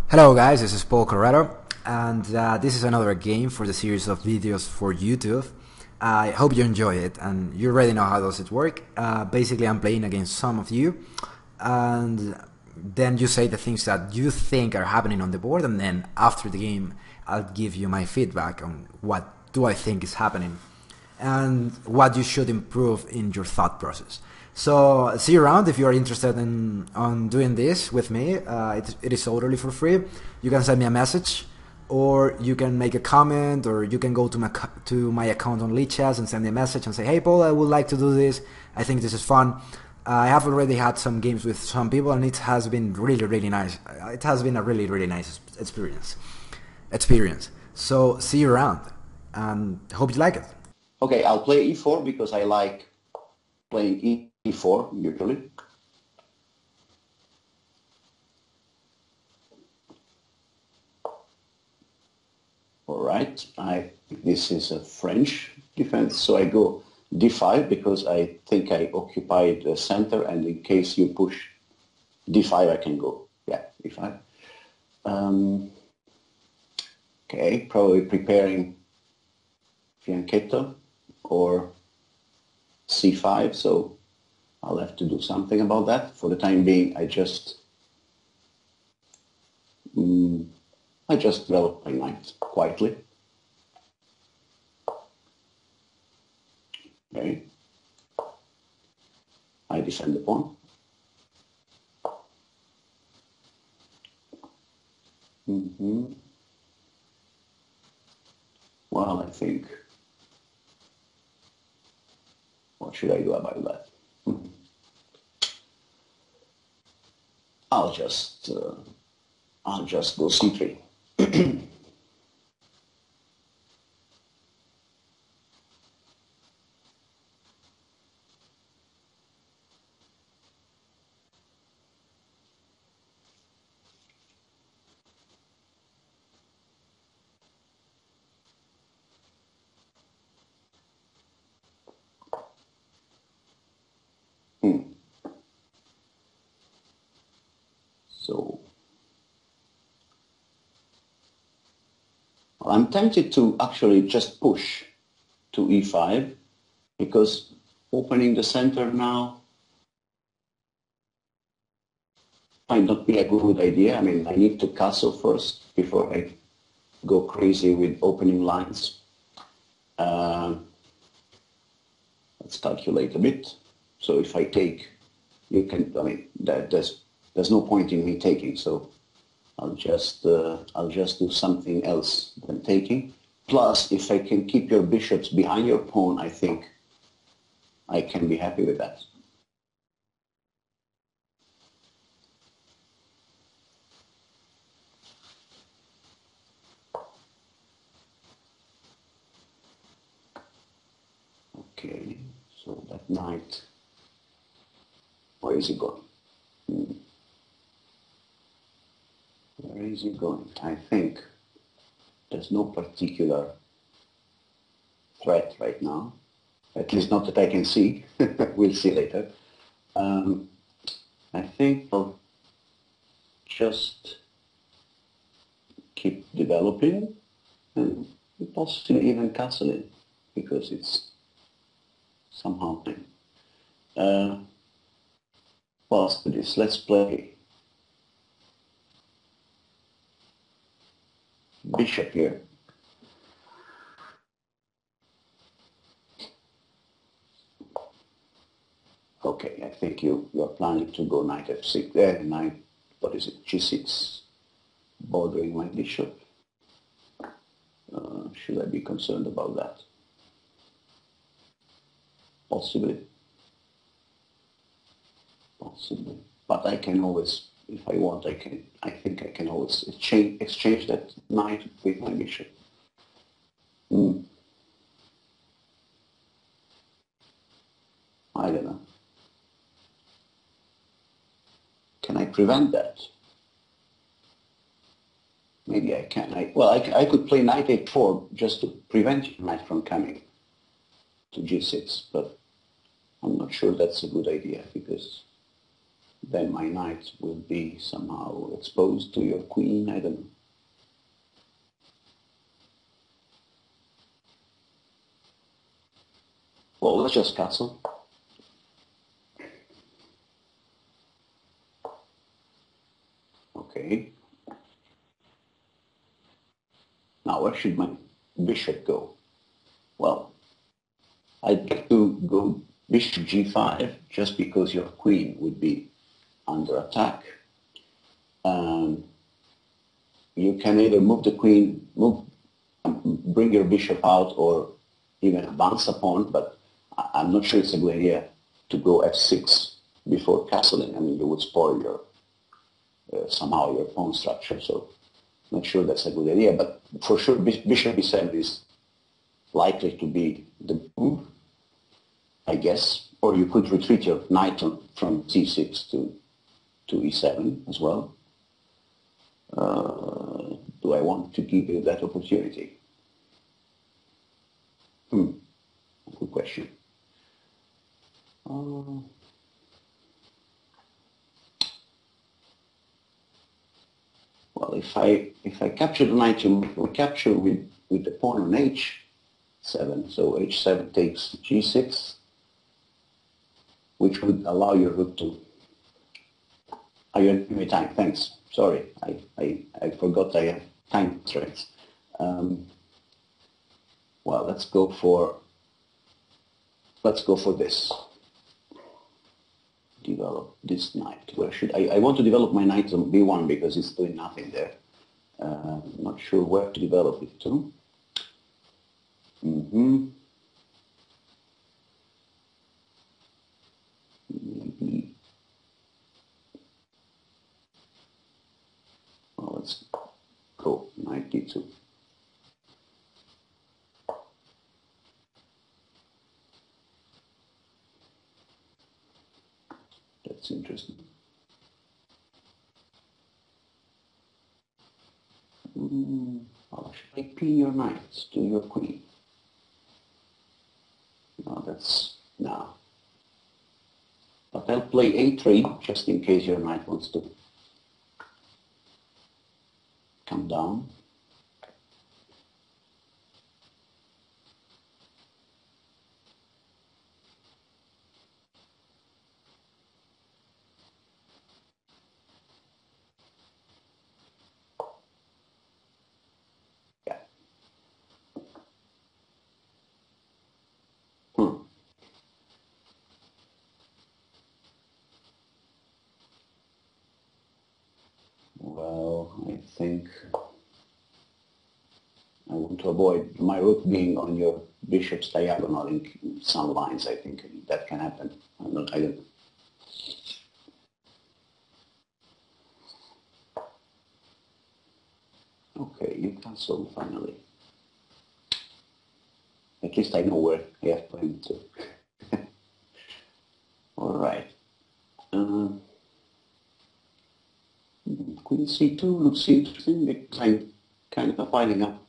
Hello guys, this is Carrero, and this is another game for the series of videos for YouTube. I hope you enjoy it, and you already know how does it work. Basically, I'm playing against some of you, and then you say the things that you think are happening on the board, and then after the game, I'll give you my feedback on what do I think is happening, and what you should improve in your thought process. So see you around if you are interested in on doing this with me. It is totally for free. You can send me a message, or you can make a comment, or you can go to my account on Lichess and send me a message and say, "Hey Paul, I would like to do this. I think this is fun." I have already had some games with some people, and it has been really nice. It has been a really nice experience. So see you around, and hope you like it. Okay, I'll play e4 because I like playing e4 usually. All right, this is a French defense, so I go d5 because I think I occupied the center, and in case you push d5, I can go, yeah, d5. Okay, probably preparing fianchetto or c5, so I'll have to do something about that. For the time being, I just develop my knight quietly. Okay. I defend the pawn. Well, I think, what should I do about that? I'll just go c3. So I'm tempted to actually just push to e5 because opening the center now might not be a good idea. I mean, I need to castle first before I go crazy with opening lines. Let's calculate a bit. So if I take, I mean, there's no point in me taking, so I'll just do something else than taking. Plus, if I can keep your bishops behind your pawn, I think I can be happy with that. Okay, so that knight, where is he going? Where is he going? I think there's no particular threat right now, at least not that I can see. We'll see later. I think I'll just keep developing and possibly even castling because it's somehow well, after this, let's play bishop here. Okay, I think you're planning to go knight f6, knight, what is it, g6, bordering my bishop. Should I be concerned about that? Possibly. But I can always, if I want, I think I can always exchange that knight with my bishop. I don't know. Can I prevent that? Maybe I can. I could play knight a4 just to prevent knight from coming to g6, but I'm not sure that's a good idea because then my knight will be somehow exposed to your queen. I don't know. Well, let's just castle. Okay. Now, where should my bishop go? Well, I'd like to go bishop g5 just because your queen would be under attack. You can either move the queen, bring your bishop out, or even advance a pawn, but I'm not sure it's a good idea to go f6 before castling. I mean, you would spoil your somehow your pawn structure, so not sure that's a good idea. But for sure, bishop b7 is likely to be the move, I guess. Or you could retreat your knight from c6 to e7 as well. Do I want to give you that opportunity? Good question. Well, if I capture the knight, you will capture with the pawn on h7. So h7 takes g6, which would allow your rook to. Are you giving me time? Thanks. Sorry, I forgot I have time constraints. Well, let's go for this. Develop this knight. Where should I want to develop my knight on b1 because it's doing nothing there. Not sure where to develop it to. Maybe. Well, let's go knight d2. That's interesting. Well, should I pin your knight to your queen? No, no. But I'll play a3 just in case your knight wants to come down. Yeah. Well, I think I want to avoid my rook being on your bishop's diagonal in some lines. I think that can happen. I don't. Okay, you cancel finally. At least I know where I have to aim to. All right. Queen c2 looks interesting because I'm kind of piling up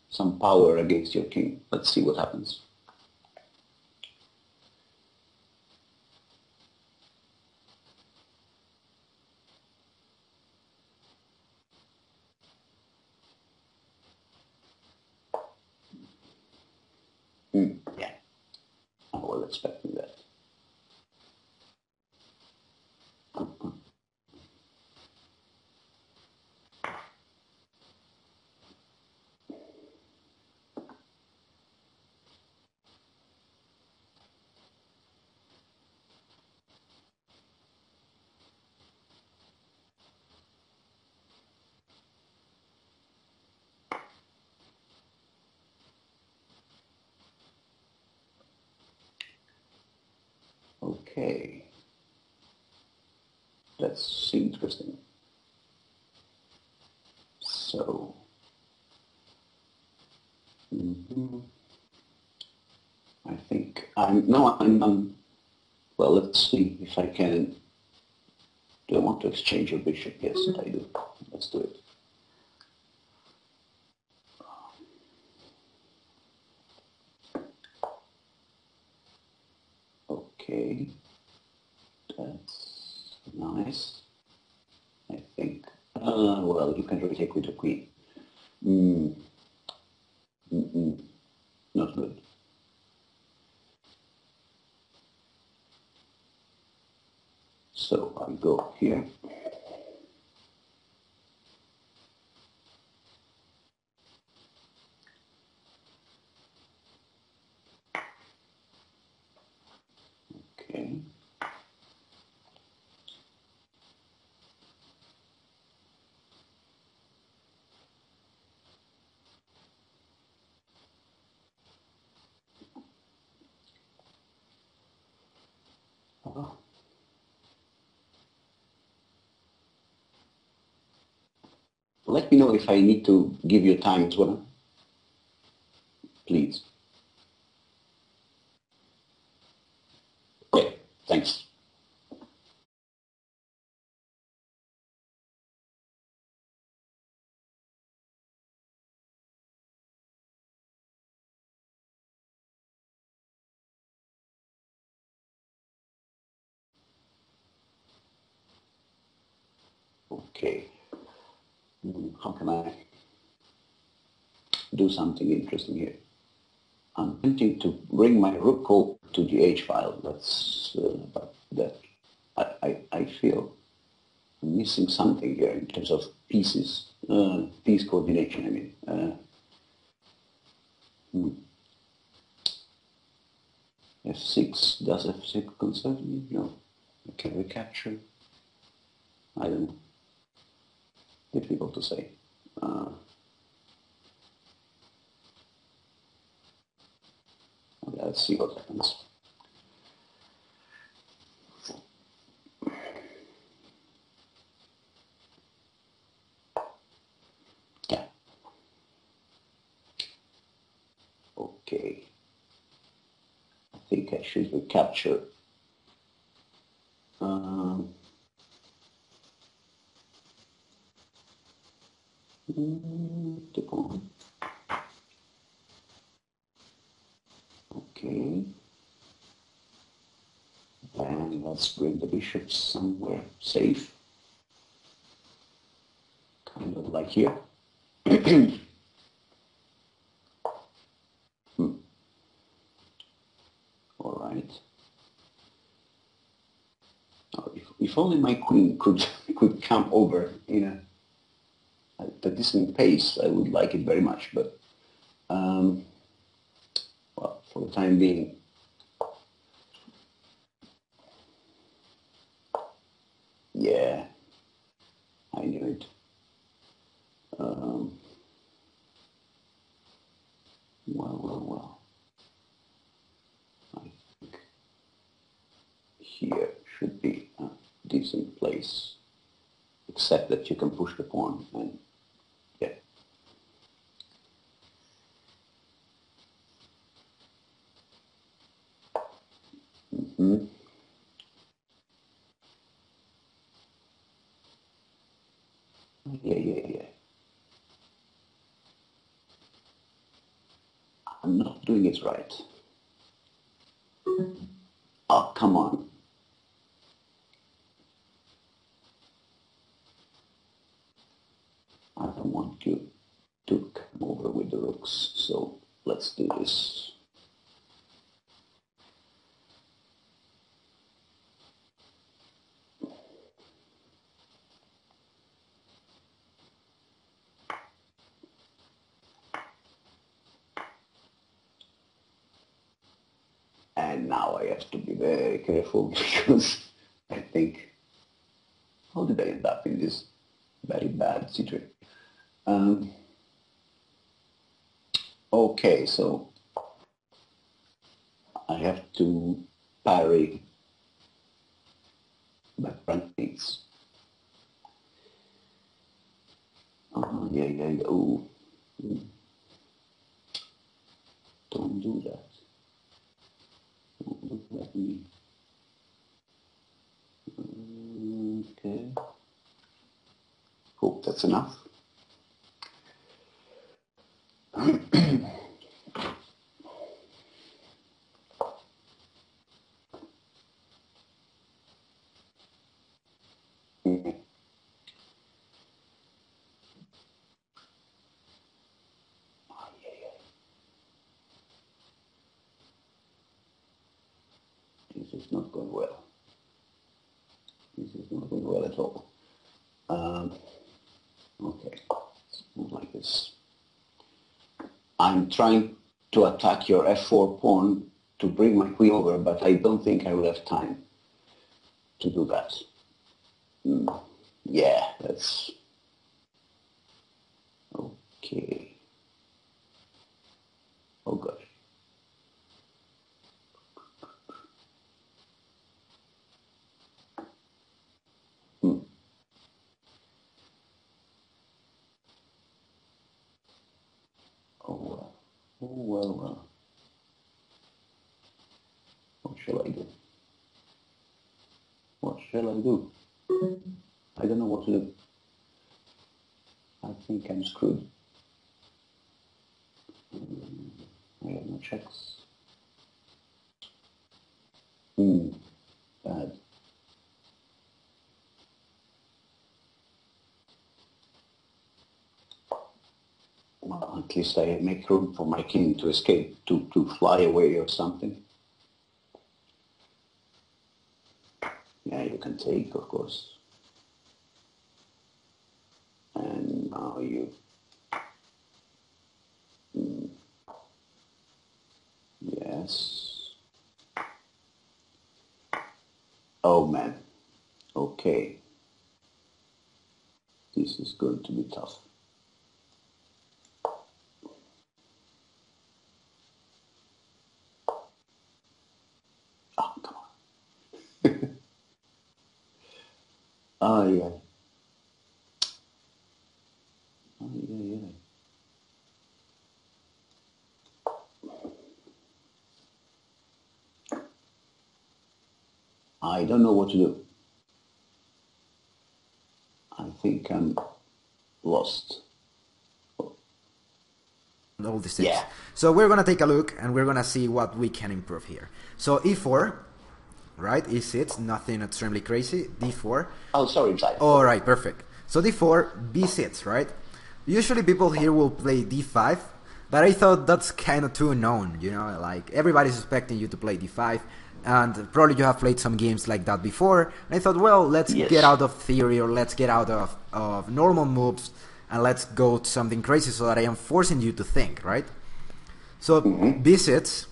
some power against your king. Let's see what happens. Yeah, I was expecting that. Okay, that's interesting. So, I think well, let's see if I can. Do I want to exchange your bishop? Yes, I do. Let's do it. Okay, that's nice, I think. Well, you can retake with the queen. Mm. Not good. So I go here. Okay. Oh. Let me know if I need to give you time as well, please. Okay, thanks. Okay. How can I do something interesting here? I'm tempting to bring my rook over to the H file. That's but that I feel I'm missing something here in terms of pieces, piece coordination. I mean, F6, does F6 concern me? No. Can we capture? I don't know. Difficult to say. Let's see what happens. Yeah. Okay. I think I should recapture. The pawn. Okay. And let's bring the bishop somewhere safe. Kind of like here. All right. Oh, if only my queen could come over in a decent pace, I would like it very much. But well, for the time being, yeah, I knew it. Well. I think here should be a decent place, except that you can push the pawn and yeah. Yeah. I'm not doing it right. Oh, come on. I don't want you to come over with the rooks, so let's do this. And now I have to be very careful because I think, how did I end up in this very bad situation? Okay, so I have to parry my front piece. Yeah. Oh, don't do that. Don't look at me. Okay. Hope that's enough. is not going well. This is not going well at all. Okay, something like this. I'm trying to attack your f4 pawn to bring my queen over, but I don't think I will have time to do that. Yeah, that's... Okay. Oh, gosh. Oh, well. What shall I do? What shall I do? I don't know what to do. I think I'm screwed. I have no checks. Bad. Well, at least I make room for my king to escape, to fly away or something. Yeah, you can take, of course. And now you... Yes. Oh, man. Okay. This is going to be tough. Oh, come on. Oh, yeah. Oh, yeah. I don't know what to do. I think I'm lost. All these things. Yeah. So we're gonna take a look and we're gonna see what we can improve here. So e4, right? E6, nothing extremely crazy. D4. Oh, sorry, side. All right, perfect. So d4, b6, right? Usually people here will play d5, but I thought that's kind of too known, you know, like everybody's expecting you to play d5, and probably you have played some games like that before. And I thought, well, let's get out of theory, or let's get out of normal moves, and let's go to something crazy so that I am forcing you to think, right? So b6,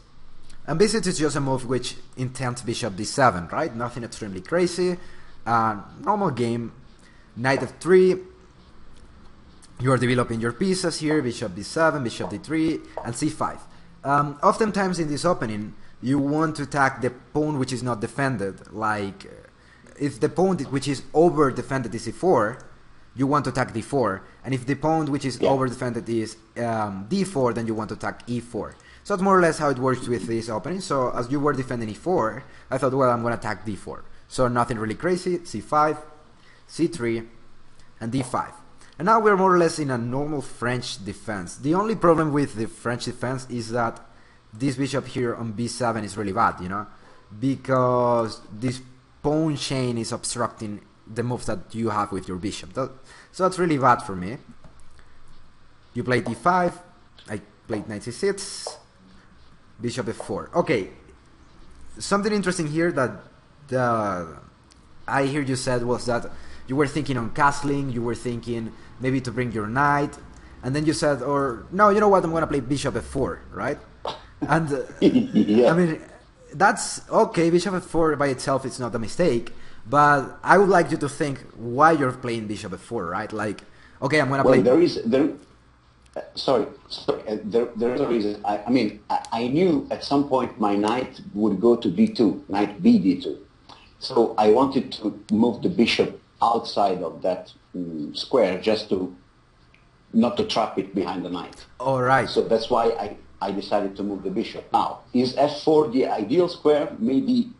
and b6 is just a move which intends bishop d7, right? Nothing extremely crazy, normal game. Knight f3, you are developing your pieces here, bishop d7, bishop d3, and c5. Oftentimes in this opening, you want to attack the pawn which is not defended, like if the pawn which is over defended is e4, you want to attack d4, and if the pawn which is over defended is d4, then you want to attack e4. So that's more or less how it works with this opening. So as you were defending e4, I thought, well, I'm going to attack d4. So nothing really crazy, c5, c3, and d5. And now we're more or less in a normal French defense. The only problem with the French defense is that this bishop here on b7 is really bad, you know, because this pawn chain is obstructing the moves that you have with your bishop. So that's really bad for me. You played d5, I played knight c6, bishop f4. Okay, something interesting here that I hear you said was that you were thinking on castling, you were thinking maybe to bring your knight, and then you said, or no, you know what, I'm going to play bishop f4, right? And I mean, that's okay, bishop f4 by itself is not a mistake, but I would like you to think why you're playing bishop f4, right? Like, okay, I'm going to play... There is a reason. I knew at some point my knight would go to d2, knight b d2. So I wanted to move the bishop outside of that square, just to not to trap it behind the knight. All right. So that's why I decided to move the bishop. Now, is f4 the ideal square? Maybe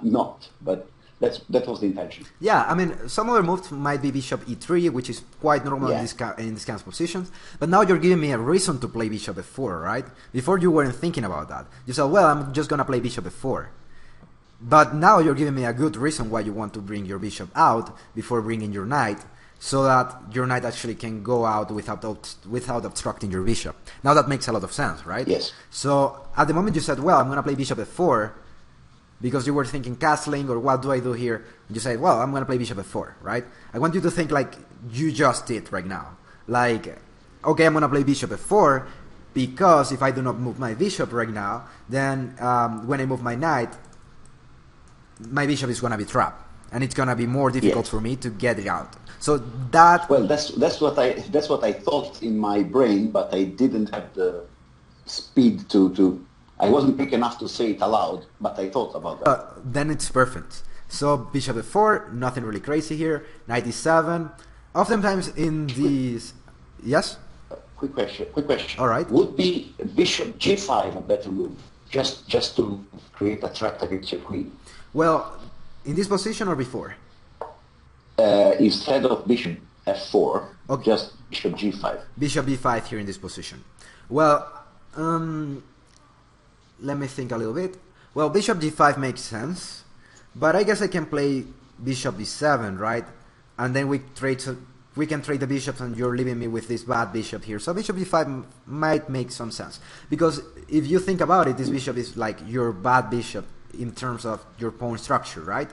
not, but that was the intention. Yeah, I mean, some other moves might be bishop e3, which is quite normal in this kind of positions. But now you're giving me a reason to play bishop f4, right? Before you weren't thinking about that. You said, well, I'm just going to play bishop f4. But now you're giving me a good reason why you want to bring your bishop out before bringing your knight, so that your knight actually can go out without obstructing your bishop. Now that makes a lot of sense, right? Yes. So at the moment you said, well, I'm going to play bishop f4, because you were thinking castling or what do I do here. You say, well, I'm going to play bishop f4, right? I want you to think like you just did right now. Like, okay, I'm going to play bishop f4 because if I do not move my bishop right now, then when I move my knight, my bishop is going to be trapped. And it's going to be more difficult for me to get it out. So that... Well, that's what I thought in my brain, but I didn't have the speed to I wasn't quick enough to say it aloud, but I thought about that. Then it's perfect. So bishop f4, nothing really crazy here. Knight e7. Oftentimes in these... Yes? Quick question. All right. Would be bishop g5 a better move? Just to create a threat against your queen? Well, in this position or before? Instead of bishop f4, okay, just bishop g5. Bishop b5 here in this position. Well, let me think a little bit. Well, bishop g5 makes sense, but I guess I can play bishop b7, right? And then we can trade the bishops, and you're leaving me with this bad bishop here. So bishop b5 might make some sense, because if you think about it, this bishop is like your bad bishop in terms of your pawn structure, right?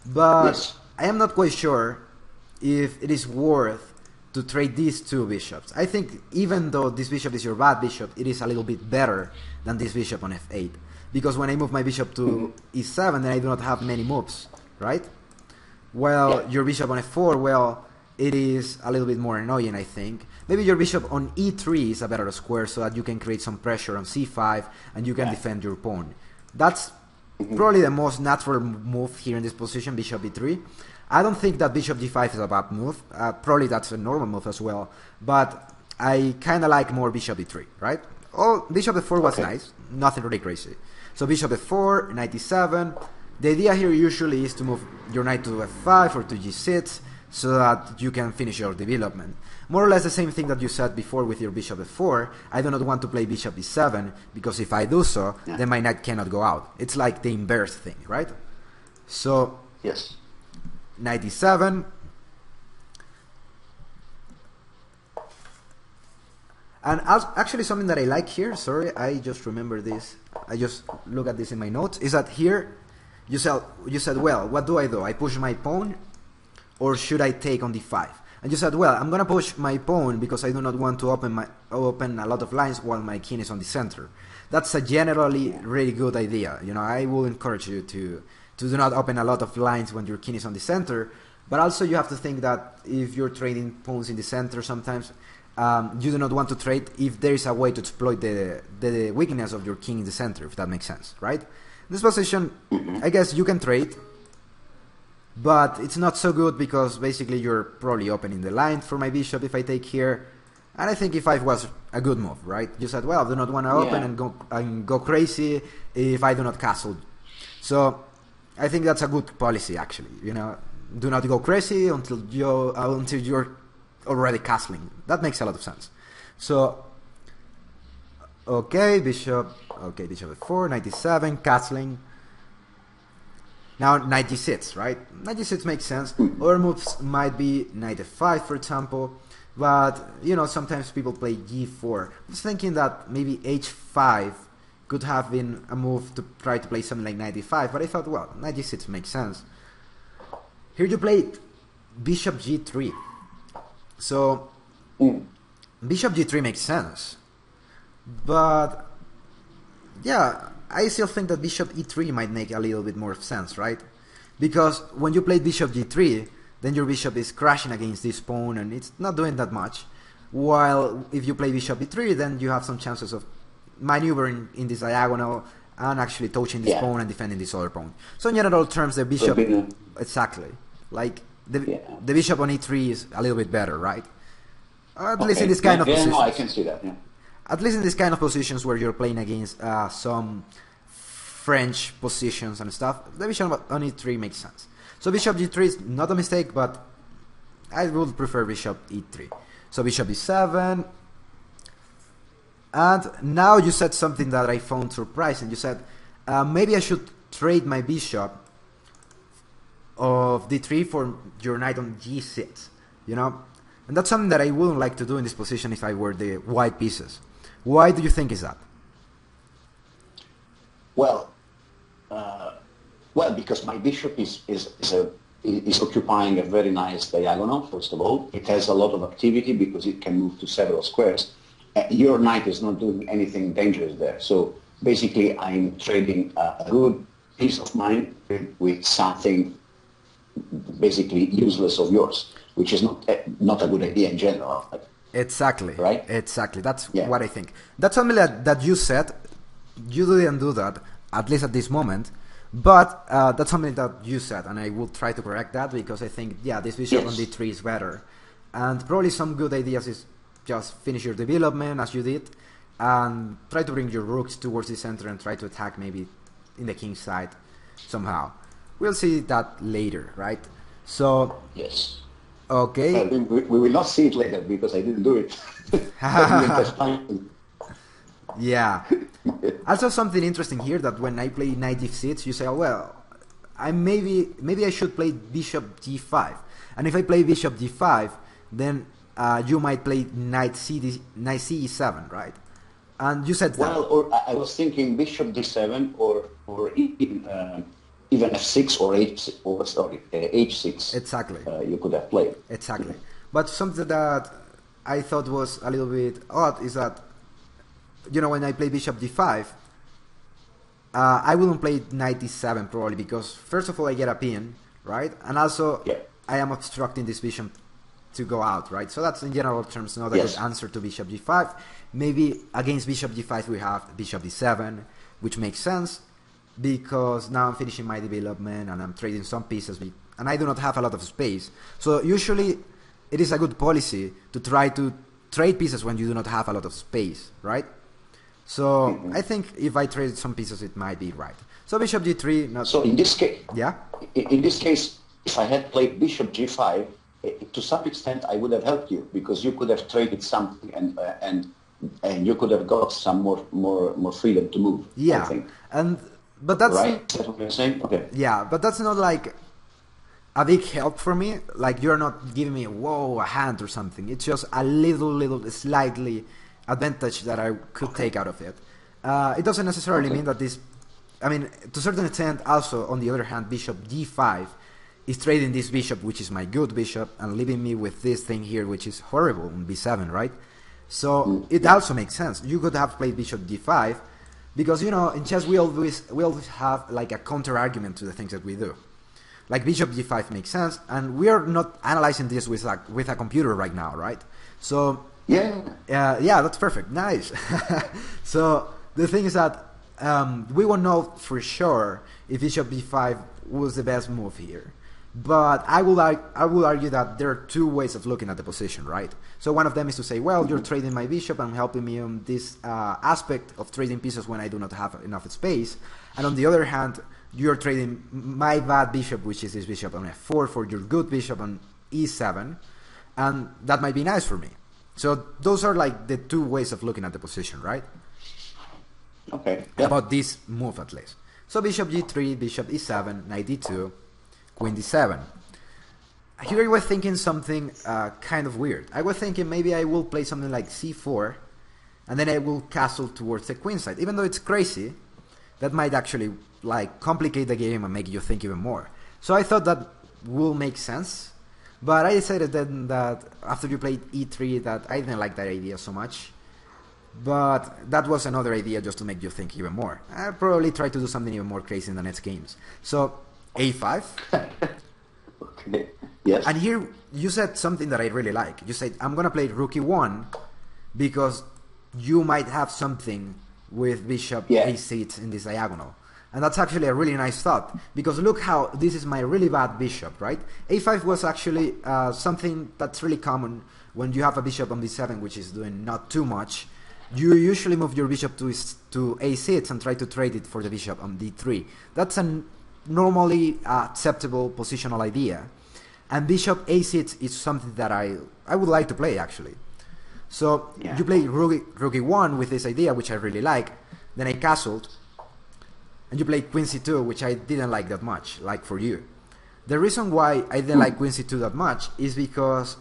But yes, I am not quite sure if it is worth to trade these two bishops. I think even though this bishop is your bad bishop, it is a little bit better than this bishop on f8. Because when I move my bishop to e7, then I do not have many moves, right? Well, your bishop on f4, well, it is a little bit more annoying, I think. Maybe your bishop on e3 is a better square so that you can create some pressure on c5 and you can defend your pawn. That's probably the most natural move here in this position, bishop e3. I don't think that bishop g5 is a bad move. Probably that's a normal move as well. But I kind of like more bishop e3, right? Oh, bishop f4 was nice. Nothing really crazy. So bishop f4, knight e7. The idea here usually is to move your knight to f5 or to g6 so that you can finish your development. More or less the same thing that you said before with your bishop f4. I do not want to play bishop e7 because if I do so, then my knight cannot go out. It's like the inverse thing, right? So, yes, knight e7. And actually something that I like here, sorry, I just remember this, I just look at this in my notes, is that here you said, well, what do? I push my pawn or should I take on d5? And you said, well, I'm gonna push my pawn because I do not want to open a lot of lines while my king is on the center. That's a generally really good idea. You know, I will encourage you to do not open a lot of lines when your king is on the center, but also you have to think that if you're trading pawns in the center sometimes, you do not want to trade if there is a way to exploit the weakness of your king in the center, if that makes sense, right? In this position, I guess you can trade, but it's not so good because basically you're probably opening the line for my bishop if I take here, and I think e5 was a good move, right? You said, well, I do not want to open and go crazy if I do not castle. So I think that's a good policy, actually. You know, do not go crazy until you're already castling. That makes a lot of sense. So, okay, bishop f4, knight e7, castling. Now knight g6, right? Knight g6 makes sense. Other moves might be knight f5, for example. But, you know, sometimes people play g4. I was thinking that maybe h5 could have been a move to try to play something like knight e5. But I thought, well, knight g6 makes sense. Here you played bishop g3. So, bishop g3 makes sense. But, yeah, I still think that bishop e3 might make a little bit more sense, right? Because when you play bishop g3, then your bishop is crashing against this pawn and it's not doing that much. While if you play bishop e3, then you have some chances of maneuvering in this diagonal and actually touching this pawn and defending this other pawn. So in general terms, the bishop... Exactly. Like, the bishop on e3 is a little bit better, right? At least in this kind of positions. No, I can see that, At least in this kind of positions where you're playing against some French positions and stuff, the bishop on e3 makes sense. So bishop g3 is not a mistake, but I would prefer bishop e3. So bishop e7. And now you said something that I found surprising. You said, maybe I should trade my bishop of d3 for your knight on g6, you know? And that's something that I wouldn't like to do in this position if I were the white pieces. Why do you think is that? Well, Well, because my bishop is occupying a very nice diagonal. First of all, it has a lot of activity because it can move to several squares. Your knight is not doing anything dangerous there. So basically, I'm trading a good piece of mine with something basically useless of yours, which is not a good idea in general. Exactly. Right? Exactly. That's what I think. That's something that you said. You didn't do that, at least at this moment. But that's something that you said, and I will try to correct that because I think, yeah, this bishop on d3 is better. And probably some good ideas is just finish your development as you did, and try to bring your rooks towards the center and try to attack maybe in the king's side somehow. We'll see that later, right? So, yes. Okay. We will not see it later because I didn't do it. Yeah. Also, something interesting here that when I play knight d6, you say, oh, well, maybe I should play bishop d5, and if I play bishop d5, then you might play knight ce7, right? And you said well, or I was thinking bishop d7 or even f6 or h6. Exactly. You could have played. Exactly. But something that I thought was a little bit odd is that, you know, when I play bishop d5, I wouldn't play knight d7 probably because first of all I get a pin, right? And also I am obstructing this bishop to go out, right? So that's in general terms not a good answer to bishop d5. Maybe against bishop d5 we have bishop d7, which makes sense because now I'm finishing my development and I'm trading some pieces and I do not have a lot of space. So usually it is a good policy to try to trade pieces when you do not have a lot of space, right? So I think if I trade some pieces, it might be right. So bishop d3. Not so in this case, in this case, if I had played bishop g5, to some extent I would have helped you because you could have traded something and you could have got some more freedom to move. Yeah, I think. But that's right. That's what you're saying. Okay. Yeah, but that's not like a big help for me. Like you're not giving me a hand or something. It's just a little slightly advantage that I could take out of it. It doesn't necessarily mean that this, I mean, to a certain extent also, on the other hand, bishop d5 is trading this bishop, which is my good bishop, and leaving me with this thing here, which is horrible on b7, right? So it also makes sense. You could have played bishop d5, because, you know, in chess we always have like a counter argument to the things that we do. Like bishop d5 makes sense, and we are not analyzing this with a computer right now, right? So yeah, that's perfect. Nice. So the thing is that we won't know for sure if bishop b5 was the best move here. But I will argue that there are two ways of looking at the position, right? So one of them is to say, well, you're trading my bishop and helping me on this aspect of trading pieces when I do not have enough space. And on the other hand, you're trading my bad bishop, which is this bishop on f4, for your good bishop on e7. And that might be nice for me. So those are like the two ways of looking at the position, right? Okay. About this move at least. So bishop g3, bishop e7, knight d2, queen d7. Here I was thinking something kind of weird. I was thinking maybe I will play something like c4, and then I will castle towards the queen side. Even though it's crazy, that might actually like complicate the game and make you think even more. So I thought that will make sense, but I decided then that after you played e3 that I didn't like that idea so much. But that was another idea just to make you think even more. I'll probably try to do something even more crazy in the next games. So a5. Okay. Yes. And here you said something that I really like. You said, I'm gonna play rook e1 because you might have something with bishop a6 in this diagonal. And that's actually a really nice thought, because look how this is my really bad bishop, right? a5 was actually something that's really common when you have a bishop on b7, which is doing not too much. You usually move your bishop to a6 and try to trade it for the bishop on d3. That's a normally acceptable positional idea. And bishop a6 is something that I would like to play, actually. So you play rook e1 with this idea, which I really like. Then I castled. And you played queen c2, which I didn't like that much, like for you. The reason why I didn't like queen c2 that much is because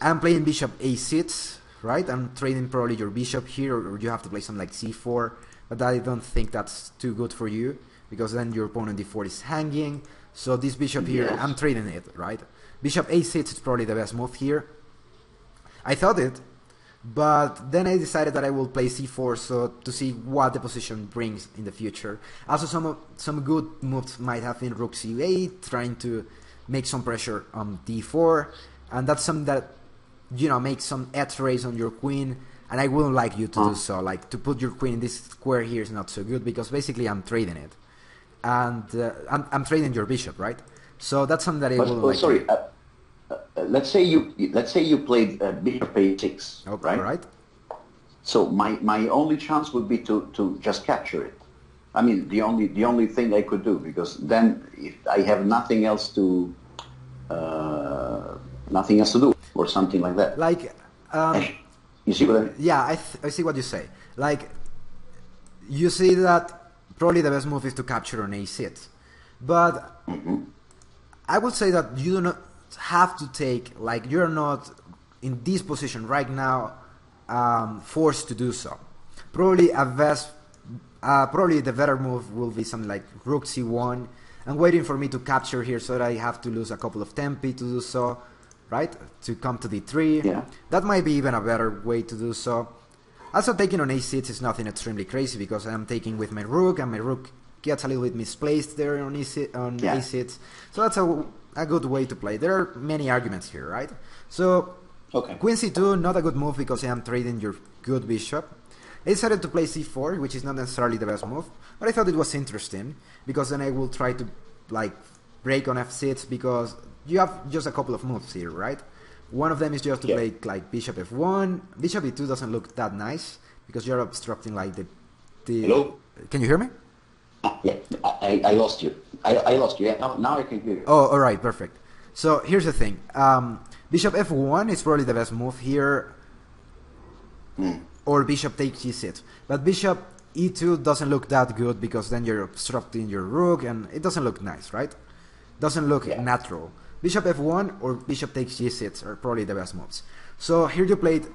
I'm playing bishop a6, right? I'm trading probably your bishop here, or you have to play something like c4, but I don't think that's too good for you, because then your opponent d4 is hanging. So this bishop here, I'm trading it, right? Bishop a6 is probably the best move here. I thought it, but then I decided that I will play c4 so to see what the position brings in the future. Also, some good moves might have been rook c8, trying to make some pressure on d4, and that's something that, you know, makes some edge raise on your queen, and I wouldn't like you to do so. Like, to put your queen in this square here is not so good, because basically I'm trading it, and I'm trading your bishop, right? So that's something that I wouldn't like. Sorry. Let's say you played bishop a6, okay, right? Right. So my only chance would be to just capture it. I mean, the only thing I could do, because then if I have nothing else to do or something like that. Like, you see what I mean? yeah, I see what you say. Like, you see that probably the best move is to capture on a6, but I would say that you do not have to take, like, you're not in this position right now forced to do so. Probably probably the better move will be something like rook c1 and waiting for me to capture here, so that I have to lose a couple of tempi to do so, right? To come to d3. Yeah. That might be even a better way to do so. Also, taking on a6 is nothing extremely crazy, because I'm taking with my rook, and my rook gets a little bit misplaced there on a6. So that's a good way to play. There are many arguments here, right? So, Queen c2, not a good move, because I am trading your good bishop. I decided to play c4, which is not necessarily the best move, but I thought it was interesting, because then I will try to, like, break on f6, because you have just a couple of moves here, right? One of them is just to play, like, bishop f1. Bishop e2 doesn't look that nice, because you're obstructing, like, the... Hello? Can you hear me? Yeah, I lost you. I lost you. Yeah, now I can hear you. Oh, alright, perfect. So, here's the thing. Bishop f1 is probably the best move here. Or bishop takes g6. But bishop e2 doesn't look that good, because then you're obstructing your rook, and it doesn't look nice, right? Doesn't look natural. Bishop f1 or bishop takes g6 are probably the best moves. So here you played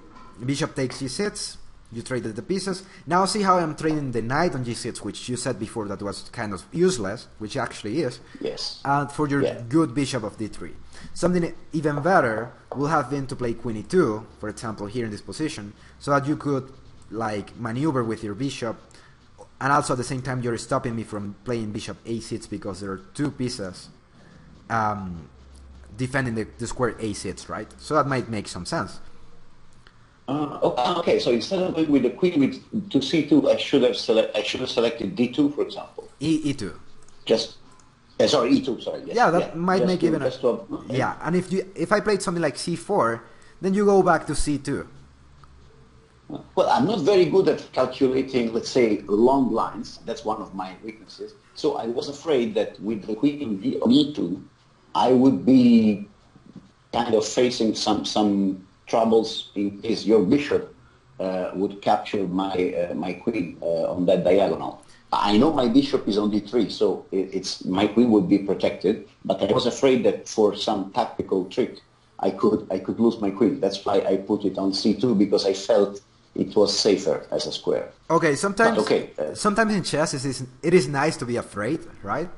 bishop takes g6, you traded the pieces. Now see how I'm trading the knight on g6, which you said before that was kind of useless, which actually is. Yes. And for your good bishop of d3. Something even better would have been to play queen e2, for example, here in this position, so that you could, like, maneuver with your bishop, and also at the same time you're stopping me from playing bishop a6, because there are two pieces defending the square a6, right? So that might make some sense. Okay, so instead of going with the queen to c2, I should have selected d2, for example. E2. Just sorry, e2. Sorry. Yes, yeah, that might make even. Yeah, and if I played something like c4, then you go back to c2. Well, I'm not very good at calculating, let's say, long lines. That's one of my weaknesses. So I was afraid that with the queen on e2, I would be kind of facing some troubles in case your bishop would capture my queen on that diagonal. I know my bishop is on d3, so my queen would be protected. But I was afraid that for some tactical trick, I could lose my queen. That's why I put it on c2, because I felt it was safer as a square. Okay, sometimes sometimes in chess it is nice to be afraid, right,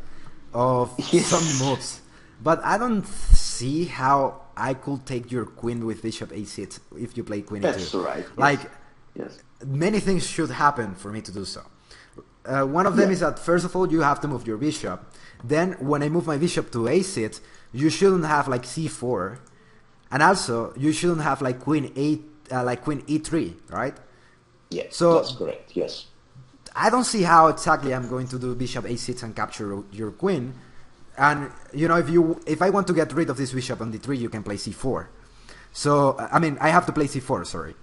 of some moves. But I don't see how I could take your queen with bishop a6 if you play queen e2. That's right. Like, many things should happen for me to do so. One of them is that, first of all, you have to move your bishop. Then, when I move my bishop to a6, you shouldn't have, like, c4. And also, you shouldn't have, like, queen e3, right? Yes, so that's correct, yes. I don't see how exactly I'm going to do bishop a6 and capture your queen. And, you know, if I want to get rid of this bishop on d3, you can play c4. So, I mean, I have to play c4, sorry.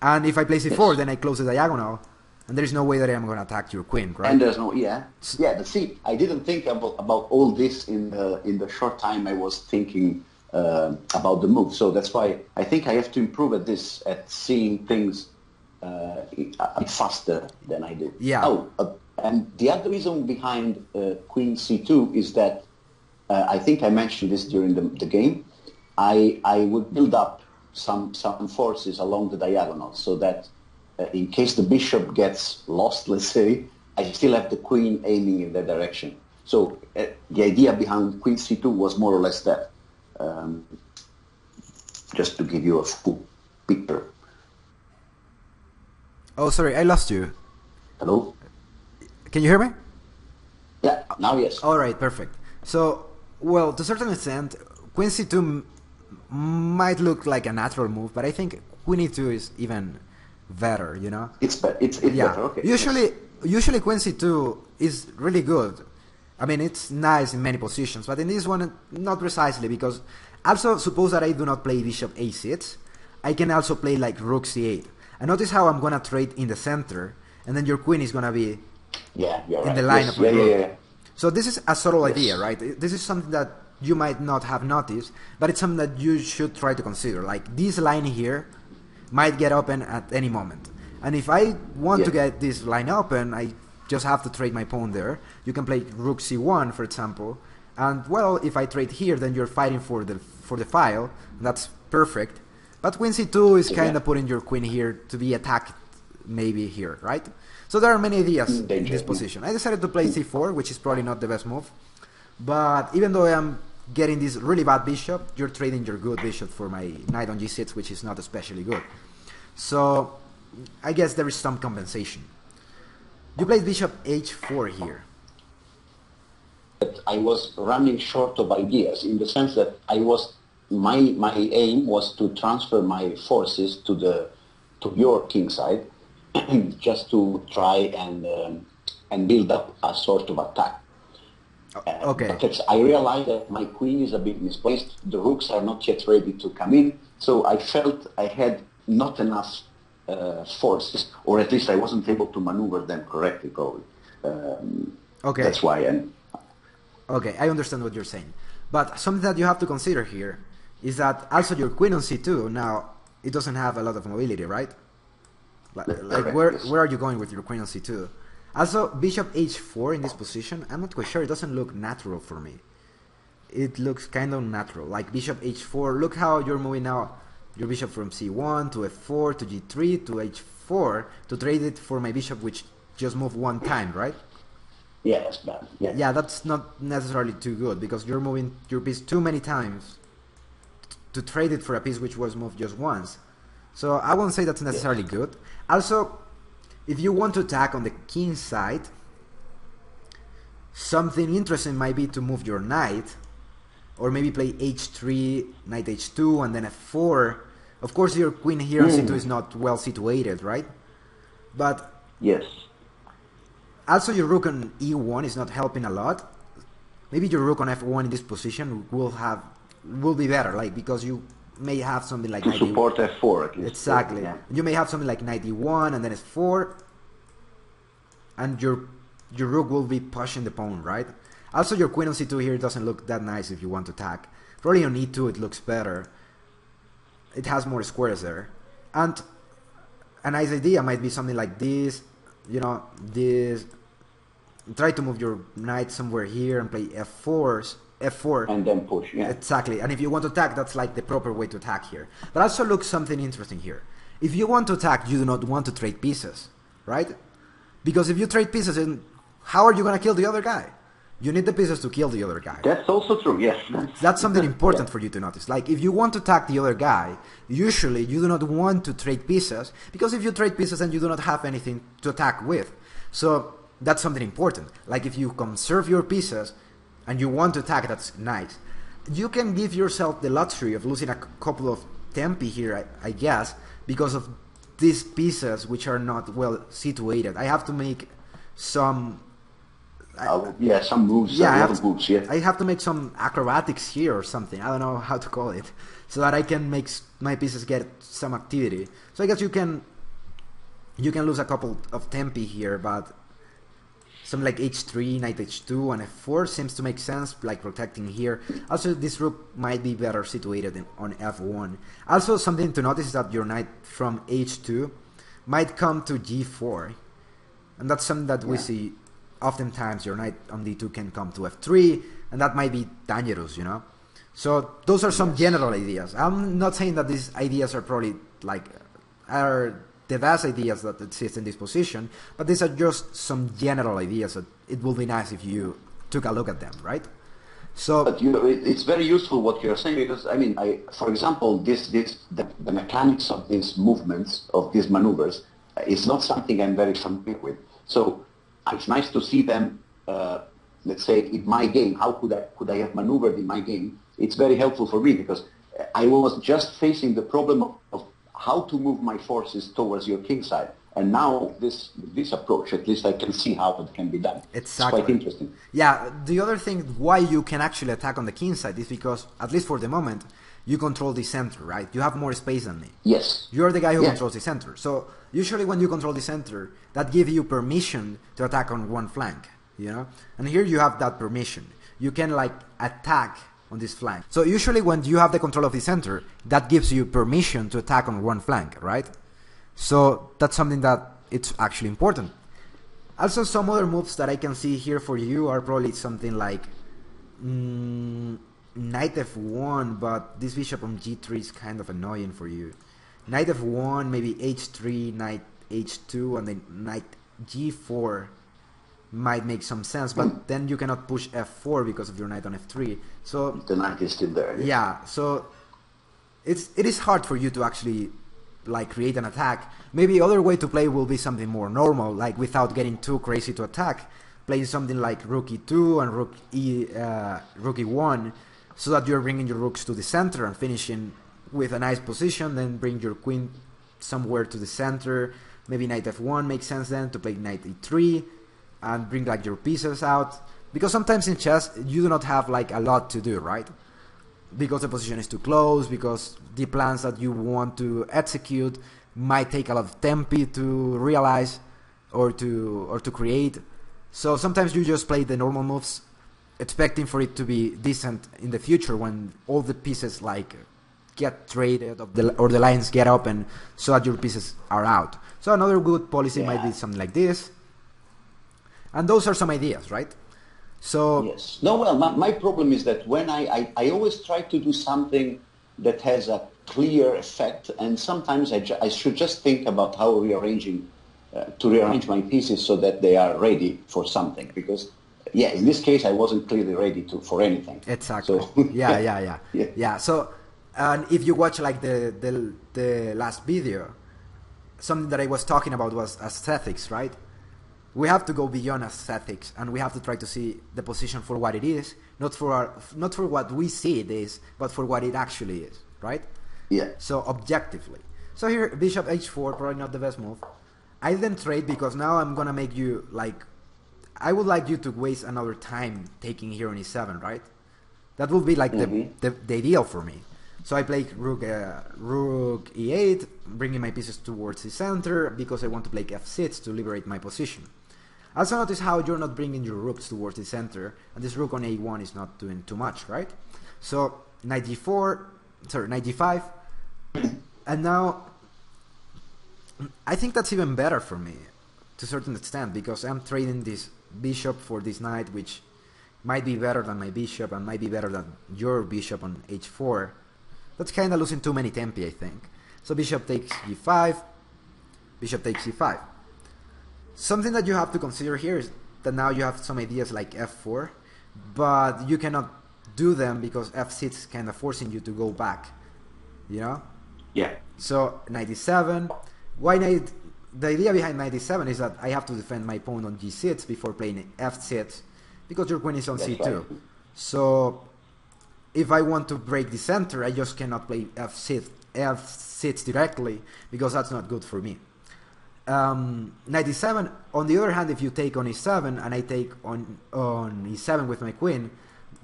And if I play c4, then I close the diagonal, and there's no way that I'm going to attack your queen, right? And there's no, but see, I didn't think about all this in the short time I was thinking about the move. So that's why I think I have to improve at seeing things faster than I did. Yeah. And the other reason behind queen c2 is that I think I mentioned this during the game. I would build up some forces along the diagonal, so that in case the bishop gets lost, let's say, I still have the queen aiming in that direction. So the idea behind queen c2 was more or less that. Um, just to give you a full picture. Oh, sorry, I lost you. Hello? Can you hear me? Yeah, now yes. All right, perfect. So, well, to a certain extent, queen c2 might look like a natural move, but I think queen e2 is even better, you know? It's better. It's better. Okay. Usually queen c2 is really good. I mean, it's nice in many positions, but in this one, not precisely, because also suppose that I do not play bishop a6, I can also play like rook c8. And notice how I'm gonna trade in the center, and then your queen is gonna be in the line of my rook. So this is a subtle idea, right? This is something that you might not have noticed, but it's something that you should try to consider. Like this line here might get open at any moment. And if I want to get this line open, I just have to trade my pawn there. You can play rook c1, for example. And well, if I trade here, then you're fighting for the file. That's perfect. But queen c2 is kind of putting your queen here to be attacked maybe here, right? So there are many ideas in this position. I decided to play c4, which is probably not the best move. But even though I'm getting this really bad bishop, you're trading your good bishop for my knight on g6, which is not especially good. So I guess there is some compensation. You played bishop h4 here. I was running short of ideas in the sense that my aim was to transfer my forces to your king side, just to try and build up a sort of attack. Okay. But I realized that my queen is a bit misplaced. The rooks are not yet ready to come in, so I felt I had not enough forces, or at least I wasn't able to maneuver them correctly, probably. Okay. That's why. Okay, I understand what you're saying. But something that you have to consider here is that also your queen on c2, now, it doesn't have a lot of mobility, right? Like where are you going with your queen on c2? Also, bishop h4 in this position, I'm not quite sure, it doesn't look natural for me. It looks kind of natural, like bishop h4, look how you're moving now your bishop from c1 to f4 to g3 to h4 to trade it for my bishop, which just moved one time, right? Yeah, that's bad. Yeah, that's not necessarily too good, because you're moving your piece too many times to trade it for a piece which was moved just once. So I won't say that's necessarily good. Also, if you want to attack on the king side, something interesting might be to move your knight, or maybe play h3, knight h2, and then f4. Of course, your queen here on c2 is not well situated, right? But yes. Also, your rook on e1 is not helping a lot. Maybe your rook on f1 in this position will be better, like, because you may have something like to support f4 at least. Exactly. Yeah. You may have something like knight e1 and then f4, and your rook will be pushing the pawn, right? Also, your queen on c2 here doesn't look that nice if you want to attack. Probably on e2 it looks better. It has more squares there. And a nice idea might be something like this, you know, this. Try to move your knight somewhere here and play f4, and then push. Yeah, exactly. And if you want to attack, that's like the proper way to attack here. But also look something interesting here. If you want to attack, you do not want to trade pieces, right? Because if you trade pieces, then how are you going to kill the other guy? You need the pieces to kill the other guy. That's also true, yes. That's something important for you to notice. Like, if you want to attack the other guy, usually you do not want to trade pieces, because if you trade pieces, then you do not have anything to attack with. So that's something important. Like, if you conserve your pieces and you want to attack, that's nice. You can give yourself the luxury of losing a couple of tempi here, I guess, because of these pieces which are not well situated. I have to make some... some moves. Yeah, moves. Yeah, I have to make some acrobatics here or something. I don't know how to call it, so that I can make my pieces get some activity. So I guess you can lose a couple of tempi here, but something like h3, knight h2, and f4 seems to make sense, like protecting here. Also, this rook might be better situated on f1. Also, something to notice is that your knight from h2 might come to g4, and that's something that we see. Oftentimes your knight on d2 can come to f3, and that might be dangerous, you know. So those are some general ideas. I'm not saying that these ideas are probably like are the best ideas that exist in this position, but these are just some general ideas that it would be nice if you took a look at them, right? So, but it's very useful what you're saying, because I mean, for example, the mechanics of these movements, of these maneuvers, is not something I'm very familiar with. So it's nice to see them. Let's say in my game, how could I have maneuvered in my game? It's very helpful for me, because I was just facing the problem of how to move my forces towards your king side. And now this approach, at least I can see how it can be done. exactly. It's quite interesting. Yeah, the other thing why you can actually attack on the king side is because, at least for the moment, you control the center, right? You have more space than me. Yes. You're the guy who controls the center. So usually when you control the center, that gives you permission to attack on one flank, you know? And here you have that permission. You can like attack on this flank. So usually when you have the control of the center, that gives you permission to attack on one flank, right? So that's something that it's actually important. Also, some other moves that I can see here for you are probably something like knight f1, but this bishop on g3 is kind of annoying for you. Knight f1, maybe h3, knight h2, and then knight g4 might make some sense, but then you cannot push f4 because of your knight on f3. So the knight is still there. Yeah, so it is hard for you to actually like create an attack. Maybe other way to play will be something more normal, like without getting too crazy to attack, playing something like rook e2 and rook e1, so that you're bringing your rooks to the center and finishing with a nice position. Then bring your queen somewhere to the center. Maybe knight f1 makes sense then to play knight e3 and bring like your pieces out, because sometimes in chess you do not have like a lot to do, right? Because the position is too close, because the plans that you want to execute might take a lot of tempi to realize or to create. So sometimes you just play the normal moves, expecting for it to be decent in the future when all the pieces like get traded or the lines get open, so that your pieces are out. So another good policy might be something like this. And those are some ideas, right? So yes. No, well, my problem is that when I always try to do something that has a clear effect, and sometimes I should just think about how to rearrange my pieces so that they are ready for something. Because, yeah, in this case, I wasn't clearly ready for anything. Exactly. So, yeah. So, and if you watch like the last video, something that I was talking about was aesthetics, right? We have to go beyond aesthetics, and we have to try to see the position for what it is, not for what we see it is, but for what it actually is, right? Yeah. So objectively. So here, bishop h4, probably not the best move. I didn't trade because now I'm gonna make you like, I would like you to waste another time taking here on e7, right? That would be like the ideal for me. So I play rook e8, bringing my pieces towards the center because I want to play f6 to liberate my position. Also notice how you're not bringing your rooks towards the center, and this rook on a1 is not doing too much, right? So knight g5, and now I think that's even better for me to a certain extent, because I'm trading this bishop for this knight, which might be better than my bishop and might be better than your bishop on h4. That's kind of losing too many tempi, I think. So bishop takes g5, bishop takes c5. Something that you have to consider here is that now you have some ideas like f4, but you cannot do them because f6 is kind of forcing you to go back, you know? Yeah. So knight e7. Why knight? The idea behind knight e7 is that I have to defend my pawn on g6 before playing f6, because your queen is on c2. Right. So if I want to break the center, I just cannot play f6 directly, because that's not good for me. Knight e7. On the other hand, if you take on e7 and I take on e7 with my queen,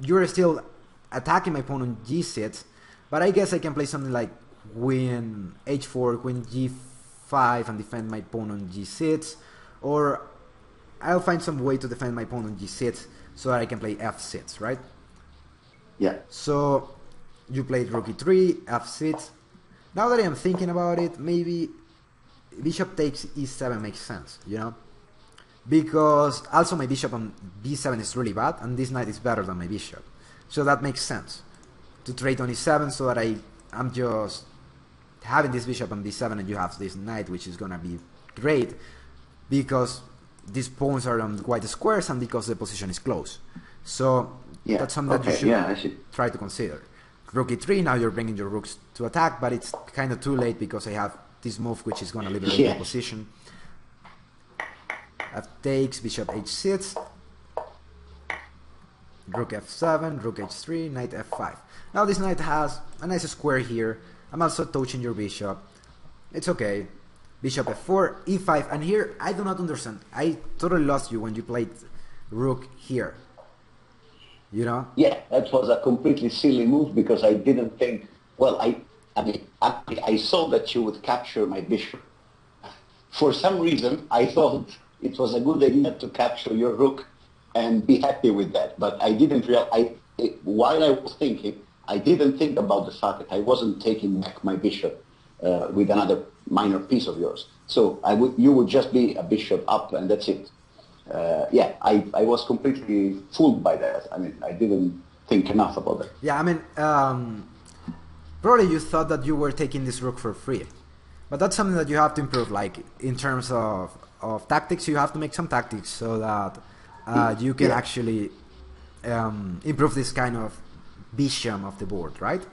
you're still attacking my pawn on g6. But I guess I can play something like queen h4, queen g5, and defend my pawn on g6, or I'll find some way to defend my pawn on g6 so that I can play f6, right? Yeah. So you played rook e3, f6. Now that I'm thinking about it, maybe bishop takes e7 makes sense, you know? Because also my bishop on b7 is really bad, and this knight is better than my bishop. So that makes sense to trade on e7 so that I'm just having this bishop on b7 and you have this knight, which is gonna be great because these pawns are on white squares and because the position is close. So that's something that you should try to consider. Rook e3, now you're bringing your rooks to attack, but it's kind of too late because I have this move which is going to liberate the position. F takes, bishop h6, rook f7, rook h3, knight f5. Now this knight has a nice square here. I'm also touching your bishop. It's okay. Bishop f4, e5, and here I do not understand. I totally lost you when you played rook here. You know? Yeah, that was a completely silly move because I didn't think. Well, I saw that you would capture my bishop. For some reason, I thought it was a good idea to capture your rook and be happy with that. But I didn't realize. While I was thinking, I didn't think about the fact that I wasn't taking back my bishop with another minor piece of yours. So you would just be a bishop up, and that's it. I was completely fooled by that. I mean, I didn't think enough about that. Yeah, I mean, probably you thought that you were taking this rook for free. But that's something that you have to improve, like, in terms of tactics, you have to make some tactics so that you can actually improve this kind of vision of the board, right?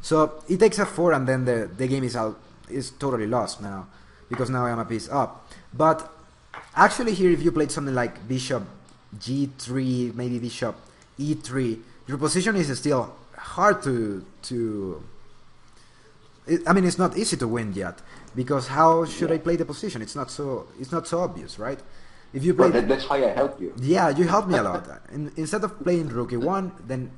So it takes f4 and then the game is totally lost now, because now I'm a piece up. But actually here, if you played something like bishop g3, maybe bishop e3, your position is still hard to I mean, it's not easy to win yet, because how should I play the position? It's not so obvious, right? If you play, that's why I helped you. Yeah, you helped me a lot. Instead of playing rook e1, then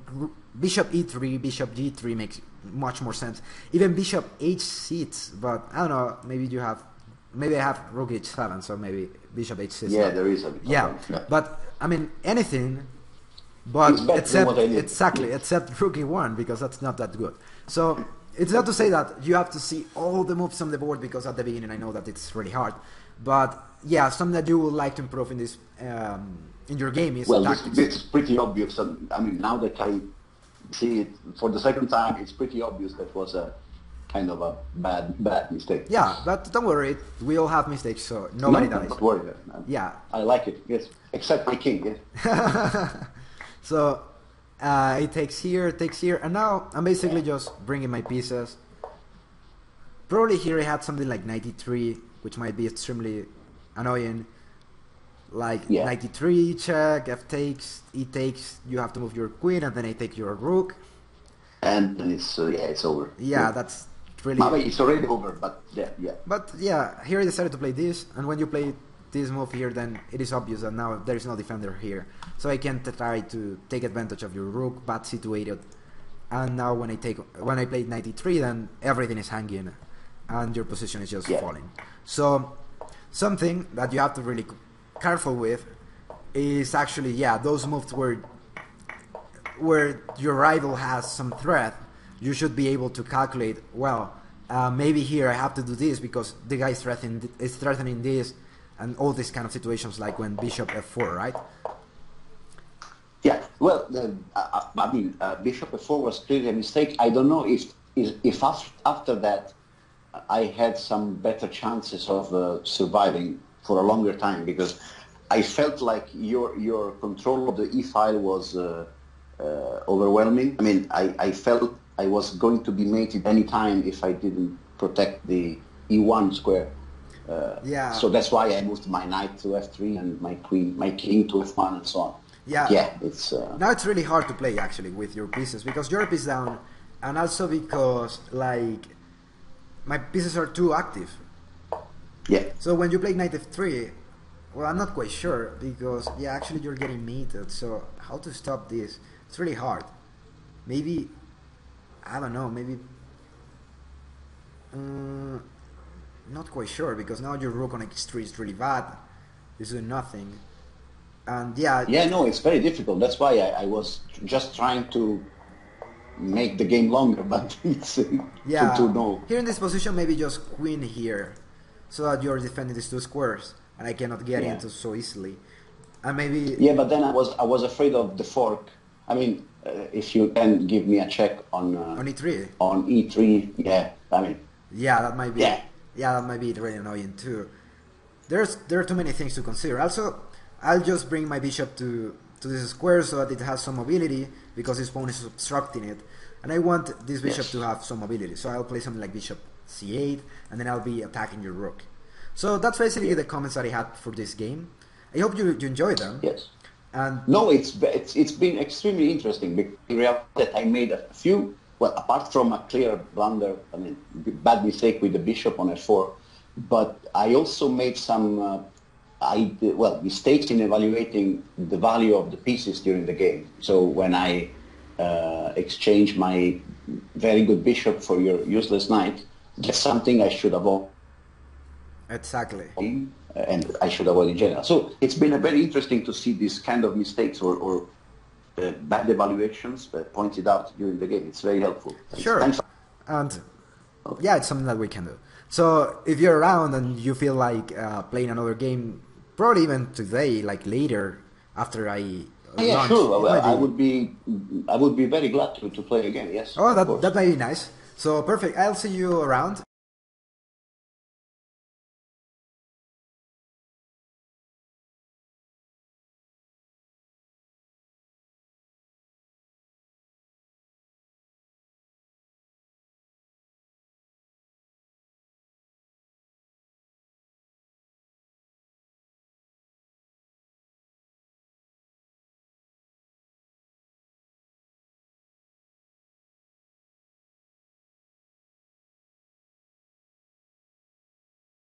bishop e3, bishop g3 makes much more sense. Even bishop h6, but I don't know. Maybe I have rook h7, so maybe bishop h6. Yeah, there is a yeah. But I mean anything, but except rook e1, because that's not that good. So it's not to say that you have to see all the moves on the board, because at the beginning I know that it's really hard. But yeah, something that you would like to improve in this in your game is tactics. It's pretty obvious. I mean, now that I see it for the second time, it's pretty obvious that was a kind of a bad mistake. Yeah, but don't worry, we all have mistakes, so nobody dies. Don't worry. Yeah, I like it. Yes, except my king. Yes. So it takes here, and now I'm basically just bringing my pieces. Probably here I had something like 93, which might be extremely annoying. Like 93 check, f takes, e takes, you have to move your queen, and then I take your rook. And then it's over. Yeah, that's really... It's already over, but yeah. But yeah, here I decided to play this, and when you play this move here, then it is obvious that now there is no defender here. So I can try to take advantage of your rook, bad situated. And now when I played 93, then everything is hanging, and your position is just falling. So something that you have to really careful with is actually those moves where your rival has some threat. You should be able to calculate, well, maybe here I have to do this because the guy is threatening this, and all these kind of situations, like when bishop f4, right? Yeah, well, I mean, bishop f4 was clearly a mistake. I don't know if after that I had some better chances of surviving for a longer time, because I felt like your control of the e-file was overwhelming. I mean, I felt I was going to be mated any time if I didn't protect the e1 square. So that's why I moved my knight to f3 and my king to f1 and so on. Yeah, it's now it's really hard to play actually with your pieces, because your piece down, and also because like my pieces are too active. Yeah. So when you play knight f3, well, I'm not quite sure, because actually you're getting mated. So how to stop this? It's really hard. Maybe, I don't know, maybe not quite sure, because now your rook on x3 is really bad. It's doing nothing. And no, it's very difficult. That's why I was just trying to make the game longer, but it's to know. Here in this position, maybe just queen here, so that you're defending these two squares, and I cannot get into so easily. And maybe... Yeah, but then I was afraid of the fork. I mean, if you can give me a check on E3. On E3, I mean... Yeah, that might be. Yeah. Yeah, that might be really annoying too. There are too many things to consider. Also, I'll just bring my bishop to this square so that it has some mobility because his pawn is obstructing it, and I want this bishop to have some mobility. So I'll play something like bishop c8, and then I'll be attacking your rook. So that's basically the comments that I had for this game. I hope you enjoyed them. Yes. And no, it's been extremely interesting because in reality that I made a few. Well, apart from a clear blunder, I mean, bad mistake with the bishop on f4, but I also made some mistakes in evaluating the value of the pieces during the game. So when I exchanged my very good bishop for your useless knight, that's something I should avoid. Exactly. And I should avoid in general. So it's been very interesting to see these kind of mistakes or bad evaluations pointed out during the game. It's very helpful. Sure. Thanks. And yeah, it's something that we can do. So if you're around and you feel like playing another game, probably even today, like later after I launch, sure. I would be very glad to play again. Yes. Oh, that might be nice. So perfect. I'll see you around.